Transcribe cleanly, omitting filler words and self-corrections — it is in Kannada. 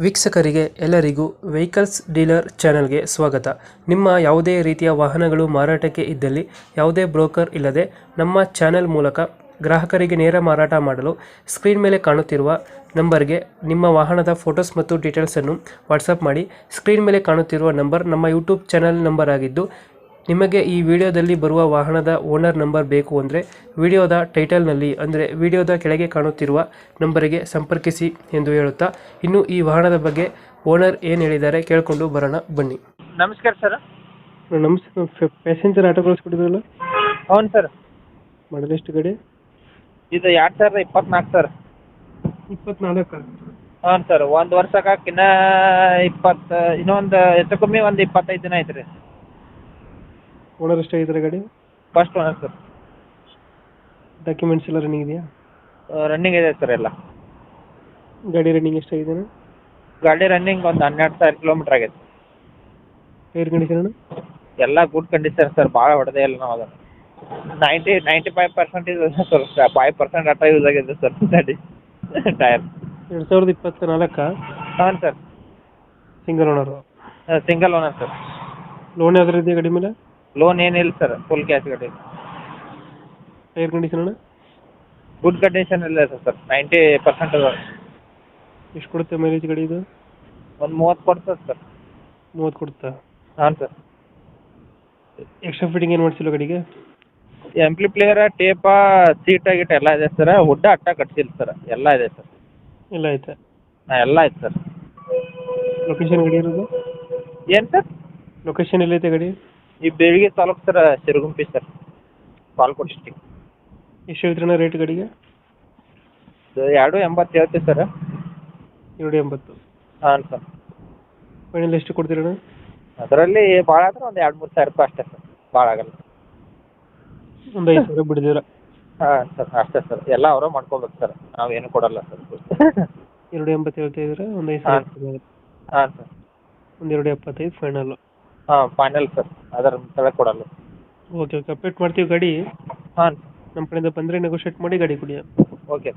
ವೀಕ್ಷಕರಿಗೆ ಎಲ್ಲರಿಗೂ ವೆಹಿಕಲ್ಸ್ ಡೀಲರ್ ಚಾನೆಲ್ಗೆ ಸ್ವಾಗತ. ನಿಮ್ಮ ಯಾವುದೇ ರೀತಿಯ ವಾಹನಗಳು ಮಾರಾಟಕ್ಕೆ ಇದ್ದಲ್ಲಿ ಯಾವುದೇ ಬ್ರೋಕರ್ ಇಲ್ಲದೆ ನಮ್ಮ ಚಾನೆಲ್ ಮೂಲಕ ಗ್ರಾಹಕರಿಗೆ ನೇರ ಮಾರಾಟ ಮಾಡಲು ಸ್ಕ್ರೀನ್ ಮೇಲೆ ಕಾಣುತ್ತಿರುವ ನಂಬರ್ಗೆ ನಿಮ್ಮ ವಾಹನದ ಫೋಟೋಸ್ ಮತ್ತು ಡೀಟೇಲ್ಸನ್ನು ವಾಟ್ಸಪ್ ಮಾಡಿ. ಸ್ಕ್ರೀನ್ ಮೇಲೆ ಕಾಣುತ್ತಿರುವ ನಂಬರ್ ನಮ್ಮ ಯೂಟ್ಯೂಬ್ ಚಾನೆಲ್ ನಂಬರ್ ಆಗಿದ್ದು, ನಿಮಗೆ ಈ ವಿಡಿಯೋದಲ್ಲಿ ಬರುವ ವಾಹನದ ಓನರ್ ನಂಬರ್ ಬೇಕು ಅಂದರೆ ವಿಡಿಯೋದ ಟೈಟಲ್ನಲ್ಲಿ ಅಂದರೆ ವಿಡಿಯೋದ ಕೆಳಗೆ ಕಾಣುತ್ತಿರುವ ನಂಬರಿಗೆ ಸಂಪರ್ಕಿಸಿ ಎಂದು ಹೇಳುತ್ತಾ, ಇನ್ನು ಈ ವಾಹನದ ಬಗ್ಗೆ ಓನರ್ ಏನು ಹೇಳಿದ್ದಾರೆ ಕೇಳಿಕೊಂಡು ಬರೋಣ ಬನ್ನಿ. ನಮಸ್ಕಾರ ಸರ್. ನಮಸ್ತೆ. ಪ್ಯಾಸೆಂಜರ್ ಆಟೋ ಕಳಿಸ್ಕೊಟ್ಟಿದ್ರಲ್ಲ, ಹೌನು ಸರ್. ಮಾಡಲ್ ಎಷ್ಟು ಗಾಡಿ? ಇದು 2024 ಸರ್. 24. ಹೌನು ಸರ್. ಒಂದು ವರ್ಷಕ್ಕೆ ಇನ್ನೊಂದು ಹೆಚ್ಚು ಕಮ್ಮಿ ಒಂದು 25 ದಿನ ಐತೆ ರೀ. ಓನರ್ ಎಷ್ಟಾಗಿದ್ದಾರೆ ಗಾಡಿ? First owner sir. ಡಾಕ್ಯುಮೆಂಟ್ಸ್ ಎಲ್ಲ ರನ್ನಿಂಗ್ ಇದೆಯಾ? ರನ್ನಿಂಗ್ ಇದೆ ಸರ್ ಎಲ್ಲ. ಗಾಡಿ ರನ್ನಿಂಗ್ ಎಷ್ಟಾಗಿದೆ? ಗಾಡಿ ರನ್ನಿಂಗ್ ಒಂದು 12,000 ಕಿಲೋಮೀಟ್ರ್ ಆಗೈತೆ. Air condition? ಎಲ್ಲ ಗುಡ್ ಕಂಡೀಷನ್ ಸರ್. ಭಾಳ ಹೊಡೆದೇ ಇಲ್ಲ ನಾವು ಅದನ್ನು. 95% ಇದೆ ಸರ್. 5% ಅಟ್ಟ ಯೂಸ್ ಆಗಿದೆ ಸರ್ ಗಾಡಿ ಟೈರ್. 2024? ಹೌನು ಸರ್. Single owner? Single owner sir. Loan ಯಾವ್ದಾರು ಇದೆಯಾ ಗಾಡಿ ಮೇಲೆ? ಲೋನ್ ಏನಿಲ್ಲ ಸರ್. ಫುಲ್ ಕ್ಯಾಶ್ ಗಾಡಿ. Tyre condition? ಗುಡ್ ಕಂಡೀಷನ್ ಇಲ್ಲ ಸರ್. 90% ಅದ. ಎಷ್ಟು ಕೊಡುತ್ತೆ ಮೈಲೇಜ್ ಗಾಡಿ ಇದು? ಒಂದು 30 ಕೊಡ್ತದೆ ಸರ್. 30 ಕೊಡುತ್ತಾ? ಹಾಂ ಸರ್. ಎಕ್ಸ್ಟ್ರಾ ಫಿಟ್ಟಿಂಗ್ ಏನು ಮಾಡಿಸಿಲ್ಲ ಗಾಡಿಗೆ? ಆಂಪ್ಲಿಫೈಯರ್, ಟೇಪ, ಸೀಟ ಗೀಟ ಎಲ್ಲ ಇದೆ ಸರ್. ಹುಡ್ಡ ಅಟ್ಟ ಕಟ್ಸಿಲ್ಲ ಸರ್. ಎಲ್ಲ ಇದೆ ಸರ್. ಎಲ್ಲ ಐತೆ? ಹಾಂ, ಎಲ್ಲ ಐತೆ ಸರ್. ಲೊಕೇಶನ್ ಗಾಡಿ ಇರೋದು? ಏನು ಸರ್? ಲೊಕೇಶನ್ ಎಲ್ಲೈತೆ ಗಾಡಿ? ಈ ಬೇವಿಗೆ taluk sir, Siruguppa sir, Bagalkot district. ಎಷ್ಟು ಹೇಳ್ತೀರಣ್ಣ ರೇಟ್ ಗಾಡಿಗೆ? 280 ಹೇಳ್ತೀವಿ ಸರ್. 280? ಹಾಂ ಸರ್. ಫೈನಲ್ ಎಷ್ಟು ಕೊಡ್ತೀರಣ್ಣ? ಅದರಲ್ಲಿ ಭಾಳ ಆದ್ರೆ ಒಂದು 2-3 ಸಾವಿರ ರೂಪಾಯಿ ಅಷ್ಟೇ ಸರ್. ಭಾಳ ಆಗಲ್ಲ. ಒಂದು 5,000 ಬಿಡ್ತೀರಾ? ಹಾಂ ಸರ್, ಅಷ್ಟೇ ಸರ್. ಎಲ್ಲ ಅವರೇ ಮಾಡ್ಕೋಬೇಕು ಸರ್. ನಾವೇನು ಕೊಡಲ್ಲ ಸರ್. 280 ಹೇಳ್ತಾ ಇದ್ರೆ ಒಂದು 5,000 ಹಾಂ ಸರ್. ಒಂದು 275 ಫೈನಲ್? ಹಾಂ, ಫೈನಲ್ ಸರ್. ಅದರ ತಲೆ ಕೊಡಲ್ಲ. ಓಕೆ ಓಕೆ, ಅಪ್ಡೇಟ್ ಮಾಡ್ತೀವಿ ಗಾಡಿ. ಹಾಂ. ನಮ್ಮ ಕಡೆಯಿಂದ ಬಂದರೆ ನೆಗೋಷಿಯೇಟ್ ಮಾಡಿ ಗಾಡಿ ಕೊಡಿ. ಓಕೆ.